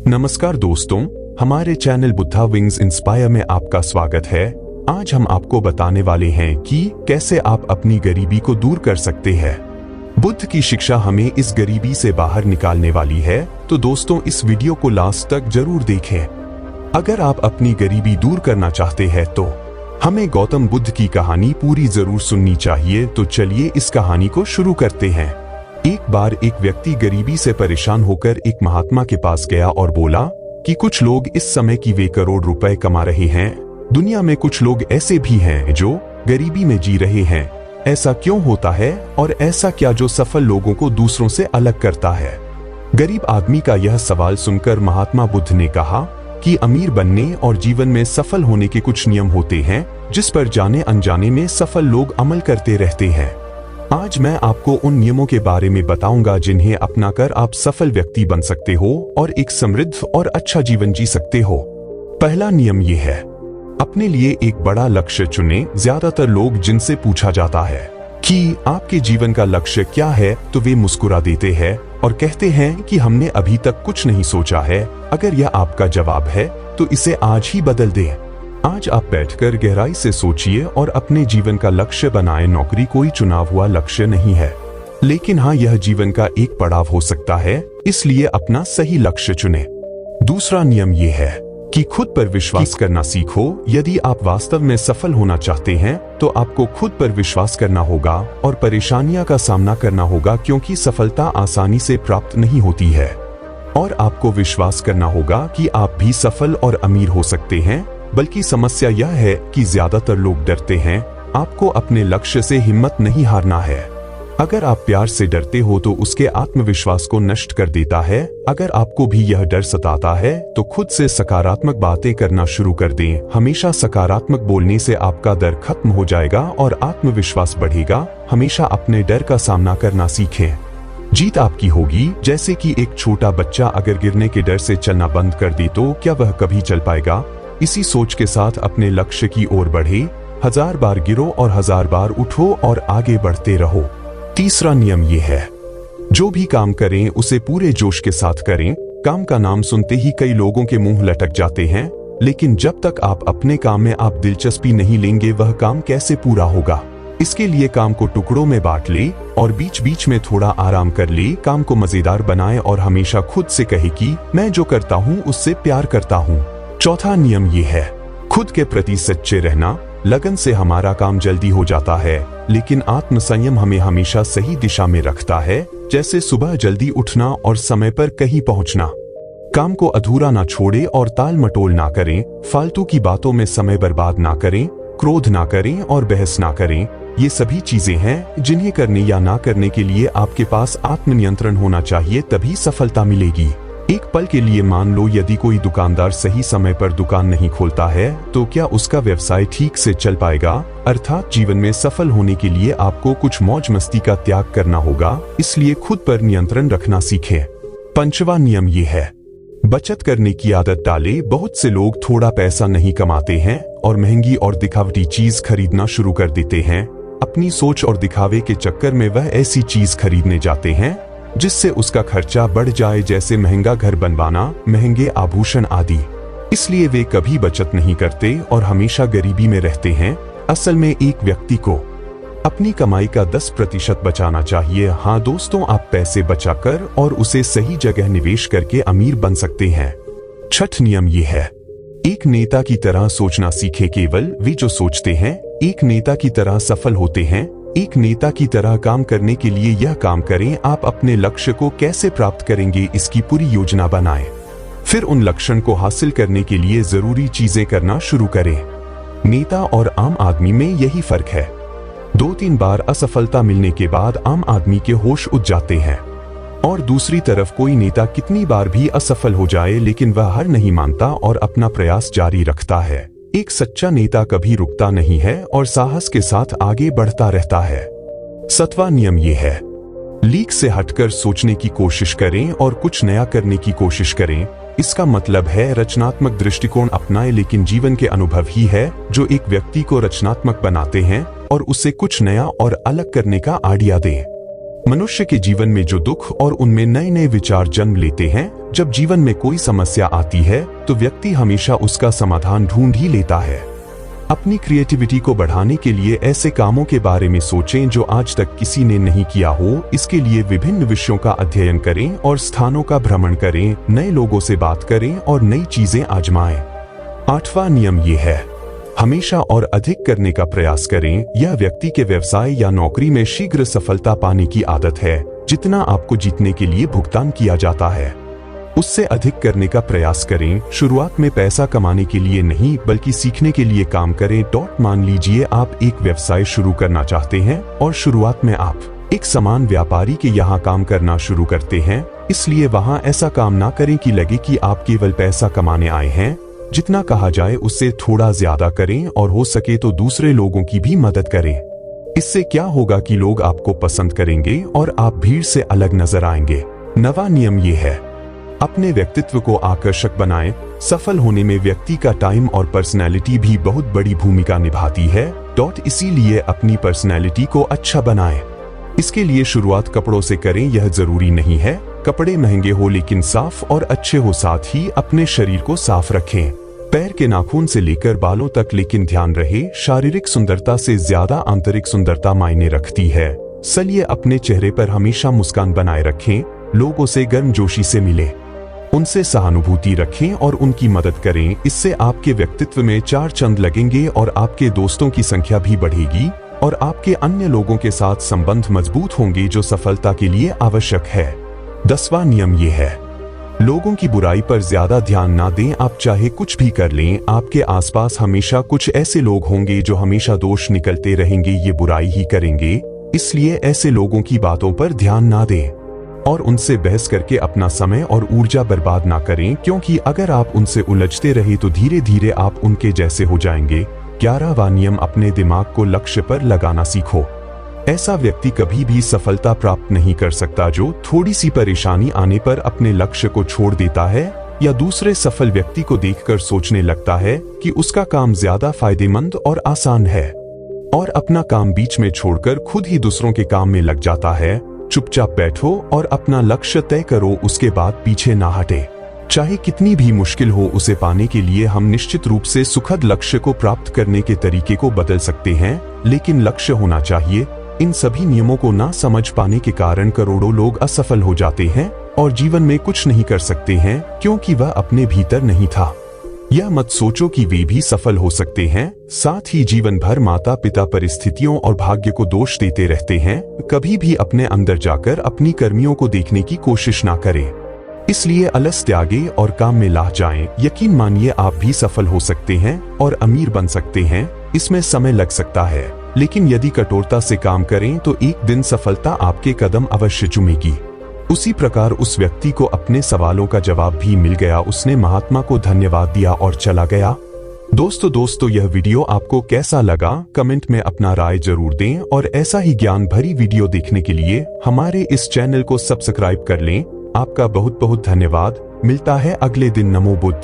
नमस्कार दोस्तों, हमारे चैनल बुद्धा विंग्स इंस्पायर में आपका स्वागत है। आज हम आपको बताने वाले हैं कि कैसे आप अपनी गरीबी को दूर कर सकते हैं। बुद्ध की शिक्षा हमें इस गरीबी से बाहर निकालने वाली है, तो दोस्तों इस वीडियो को लास्ट तक जरूर देखें। अगर आप अपनी गरीबी दूर करना चाहते हैं तो हमें गौतम बुद्ध की कहानी पूरी जरूर सुननी चाहिए। तो चलिए इस कहानी को शुरू करते हैं। एक बार एक व्यक्ति गरीबी से परेशान होकर एक महात्मा के पास गया और बोला कि कुछ लोग इस समय की वे करोड़ रुपए कमा रहे हैं। दुनिया में कुछ लोग ऐसे भी हैं जो गरीबी में जी रहे हैं। ऐसा क्यों होता है और ऐसा क्या जो सफल लोगों को दूसरों से अलग करता है? गरीब आदमी का यह सवाल सुनकर महात्मा बुद्ध ने कहा कि अमीर बनने और जीवन में सफल होने के कुछ नियम होते हैं जिस पर जाने अनजाने में सफल लोग अमल करते रहते हैं। आज मैं आपको उन नियमों के बारे में बताऊंगा जिन्हें अपनाकर आप सफल व्यक्ति बन सकते हो और एक समृद्ध और अच्छा जीवन जी सकते हो। पहला नियम ये है, अपने लिए एक बड़ा लक्ष्य चुनें। ज्यादातर लोग जिनसे पूछा जाता है कि आपके जीवन का लक्ष्य क्या है, तो वे मुस्कुरा देते हैं और कहते हैं कि हमने अभी तक कुछ नहीं सोचा है। अगर यह आपका जवाब है तो इसे आज ही बदल दें। आज आप बैठकर गहराई से सोचिए और अपने जीवन का लक्ष्य बनाएं। नौकरी कोई चुनाव हुआ लक्ष्य नहीं है, लेकिन हाँ, यह जीवन का एक पड़ाव हो सकता है, इसलिए अपना सही लक्ष्य चुनें। दूसरा नियम ये है कि खुद पर विश्वास करना सीखो। यदि आप वास्तव में सफल होना चाहते हैं तो आपको खुद पर विश्वास करना होगा और परेशानियों का सामना करना होगा, क्योंकि सफलता आसानी से प्राप्त नहीं होती है। और आपको विश्वास करना होगा कि आप भी सफल और अमीर हो सकते हैं। बल्कि समस्या यह है कि ज्यादातर लोग डरते हैं। आपको अपने लक्ष्य से हिम्मत नहीं हारना है। अगर आप प्यार से डरते हो तो उसके आत्मविश्वास को नष्ट कर देता है। अगर आपको भी यह डर सताता है तो खुद से सकारात्मक बातें करना शुरू कर दें। हमेशा सकारात्मक बोलने से आपका डर खत्म हो जाएगा और आत्मविश्वास बढ़ेगा। हमेशा अपने डर का सामना करना सीखें। जीत आपकी होगी। जैसे कि एक छोटा बच्चा अगर गिरने के डर से चलना बंद कर दे तो क्या वह कभी चल पाएगा? इसी सोच के साथ अपने लक्ष्य की ओर बढ़े। 1000 बार गिरो और 1000 बार उठो और आगे बढ़ते रहो। तीसरा नियम ये है, जो भी काम करें उसे पूरे जोश के साथ करें। काम का नाम सुनते ही कई लोगों के मुंह लटक जाते हैं, लेकिन जब तक आप अपने काम में आप दिलचस्पी नहीं लेंगे वह काम कैसे पूरा होगा? इसके लिए काम को टुकड़ों में बांट ले और बीच बीच में थोड़ा आराम कर ले। काम को मजेदार बनाए और हमेशा खुद से कहे कि मैं जो करता हूँ उससे प्यार करता हूँ। चौथा नियम ये है, खुद के प्रति सच्चे रहना। लगन से हमारा काम जल्दी हो जाता है, लेकिन आत्मसंयम हमें हमेशा सही दिशा में रखता है। जैसे सुबह जल्दी उठना और समय पर कहीं पहुंचना। काम को अधूरा ना छोड़े और ताल मटोल ना करें। फालतू की बातों में समय बर्बाद ना करें। क्रोध ना करें और बहस ना करें। ये सभी चीजें हैं जिन्हें करने या ना करने के लिए आपके पास आत्मनियंत्रण होना चाहिए, तभी सफलता मिलेगी। एक पल के लिए मान लो, यदि कोई दुकानदार सही समय पर दुकान नहीं खोलता है तो क्या उसका व्यवसाय ठीक से चल पाएगा? अर्थात जीवन में सफल होने के लिए आपको कुछ मौज मस्ती का त्याग करना होगा, इसलिए खुद पर नियंत्रण रखना सीखें। पांचवा नियम ये है, बचत करने की आदत डालें। बहुत से लोग थोड़ा पैसा नहीं कमाते हैं और महंगी और दिखावटी चीज खरीदना शुरू कर देते हैं। अपनी सोच और दिखावे के चक्कर में वह ऐसी चीज खरीदने जाते हैं जिससे उसका खर्चा बढ़ जाए, जैसे महंगा घर बनवाना, महंगे आभूषण आदि। इसलिए वे कभी बचत नहीं करते और हमेशा गरीबी में रहते हैं। असल में एक व्यक्ति को अपनी कमाई का 10% बचाना चाहिए। हाँ दोस्तों, आप पैसे बचाकर और उसे सही जगह निवेश करके अमीर बन सकते हैं। छठ नियम ये है, एक नेता की तरह सोचना सीखे। केवल वे जो सोचते हैं एक नेता की तरह सफल होते हैं। एक नेता की तरह काम करने के लिए यह काम करें। आप अपने लक्ष्य को कैसे प्राप्त करेंगे इसकी पूरी योजना बनाएं। फिर उन लक्ष्यों को हासिल करने के लिए जरूरी चीजें करना शुरू करें। नेता और आम आदमी में यही फर्क है। 2-3 बार असफलता मिलने के बाद आम आदमी के होश उड़ जाते हैं, और दूसरी तरफ कोई नेता कितनी बार भी असफल हो जाए लेकिन वह हार नहीं मानता और अपना प्रयास जारी रखता है। एक सच्चा नेता कभी रुकता नहीं है और साहस के साथ आगे बढ़ता रहता है। 7वां नियम ये है, लीक से हटकर सोचने की कोशिश करें और कुछ नया करने की कोशिश करें। इसका मतलब है रचनात्मक दृष्टिकोण अपनाएं, लेकिन जीवन के अनुभव ही है जो एक व्यक्ति को रचनात्मक बनाते हैं और उसे कुछ नया और अलग करने का आइडिया दें। मनुष्य के जीवन में जो दुख और उनमें नए नए विचार जन्म लेते हैं, जब जीवन में कोई समस्या आती है तो व्यक्ति हमेशा उसका समाधान ढूंढ ही लेता है। अपनी क्रिएटिविटी को बढ़ाने के लिए ऐसे कामों के बारे में सोचें जो आज तक किसी ने नहीं किया हो। इसके लिए विभिन्न विषयों का अध्ययन करें और स्थानों का भ्रमण करें, नए लोगों से बात करें और नई चीजें आजमाएं। 8वां नियम ये है, हमेशा और अधिक करने का प्रयास करें। यह व्यक्ति के व्यवसाय या नौकरी में शीघ्र सफलता पाने की आदत है। जितना आपको जीतने के लिए भुगतान किया जाता है, उससे अधिक करने का प्रयास करें। शुरुआत में पैसा कमाने के लिए नहीं, बल्कि सीखने के लिए काम करें। मान लीजिए आप एक व्यवसाय शुरू करना चाहते हैं और शुरुआत में आप एक सामान व्यापारी के यहाँ काम करना शुरू करते हैं, इसलिए वहाँ ऐसा काम ना करें कि लगे कि आप केवल पैसा कमाने आए हैं। जितना कहा जाए उससे थोड़ा ज्यादा करें और हो सके तो दूसरे लोगों की भी मदद करें। इससे क्या होगा कि लोग आपको पसंद करेंगे और आप भीड़ से अलग नजर आएंगे। 9वां नियम ये है, अपने व्यक्तित्व को आकर्षक बनाएं। सफल होने में व्यक्ति का टाइम और पर्सनैलिटी भी बहुत बड़ी भूमिका निभाती है। इसीलिए अपनी पर्सनैलिटी को अच्छा बनाएं। इसके लिए शुरुआत कपड़ों से करें। यह जरूरी नहीं है कपड़े महंगे हो, लेकिन साफ और अच्छे हो। साथ ही अपने शरीर को साफ रखें, पैर के नाखून से लेकर बालों तक। लेकिन ध्यान रहे, शारीरिक सुंदरता से ज्यादा आंतरिक सुंदरता मायने रखती है। इसलिए अपने चेहरे पर हमेशा मुस्कान बनाए रखें। लोगों से गर्मजोशी से मिलें, उनसे सहानुभूति रखें और उनकी मदद करें। इससे आपके व्यक्तित्व में 4 चांद लगेंगे और आपके दोस्तों की संख्या भी बढ़ेगी और आपके अन्य लोगों के साथ संबंध मजबूत होंगे, जो सफलता के लिए आवश्यक है। 10वां नियम ये है, लोगों की बुराई पर ज्यादा ध्यान ना दें। आप चाहे कुछ भी कर लें, आपके आसपास हमेशा कुछ ऐसे लोग होंगे जो हमेशा दोष निकलते रहेंगे, ये बुराई ही करेंगे। इसलिए ऐसे लोगों की बातों पर ध्यान ना दें और उनसे बहस करके अपना समय और ऊर्जा बर्बाद ना करें, क्योंकि अगर आप उनसे उलझते रहे तो धीरे धीरे आप उनके जैसे हो जाएंगे। 11वां नियम, अपने दिमाग को लक्ष्य पर लगाना सीखो। ऐसा व्यक्ति कभी भी सफलता प्राप्त नहीं कर सकता जो थोड़ी सी परेशानी आने पर अपने लक्ष्य को छोड़ देता है या दूसरे सफल व्यक्ति को देखकर सोचने लगता है कि उसका काम ज्यादा फायदेमंद और आसान है और अपना काम बीच में छोड़कर खुद ही दूसरों के काम में लग जाता है। चुपचाप बैठो और अपना लक्ष्य तय करो, उसके बाद पीछे ना हटे। चाहे कितनी भी मुश्किल हो, उसे पाने के लिए हम निश्चित रूप से सुखद लक्ष्य को प्राप्त करने के तरीके को बदल सकते हैं, लेकिन लक्ष्य होना चाहिए। इन सभी नियमों को ना समझ पाने के कारण करोड़ों लोग असफल हो जाते हैं और जीवन में कुछ नहीं कर सकते हैं, क्योंकि वह अपने भीतर नहीं था। यह मत सोचो कि वे भी सफल हो सकते हैं। साथ ही जीवन भर माता पिता परिस्थितियों और भाग्य को दोष देते रहते हैं। कभी भी अपने अंदर जाकर अपनी कर्मियों को देखने की कोशिश ना करें। इसलिए अलस त्यागे और काम में लाह जाएं। यकीन मानिए, आप भी सफल हो सकते हैं और अमीर बन सकते हैं। इसमें समय लग सकता है, लेकिन यदि कठोरता से काम करें तो एक दिन सफलता आपके कदम अवश्य चूमेगी। उसी प्रकार उस व्यक्ति को अपने सवालों का जवाब भी मिल गया। उसने महात्मा को धन्यवाद दिया और चला गया। दोस्तों यह वीडियो आपको कैसा लगा? कमेंट में अपना राय जरूर दें और ऐसा ही ज्ञान भरी वीडियो देखने के लिए हमारे इस चैनल को सब्सक्राइब कर लें। आपका बहुत बहुत धन्यवाद। मिलता है अगले दिन। नमो बुद्ध।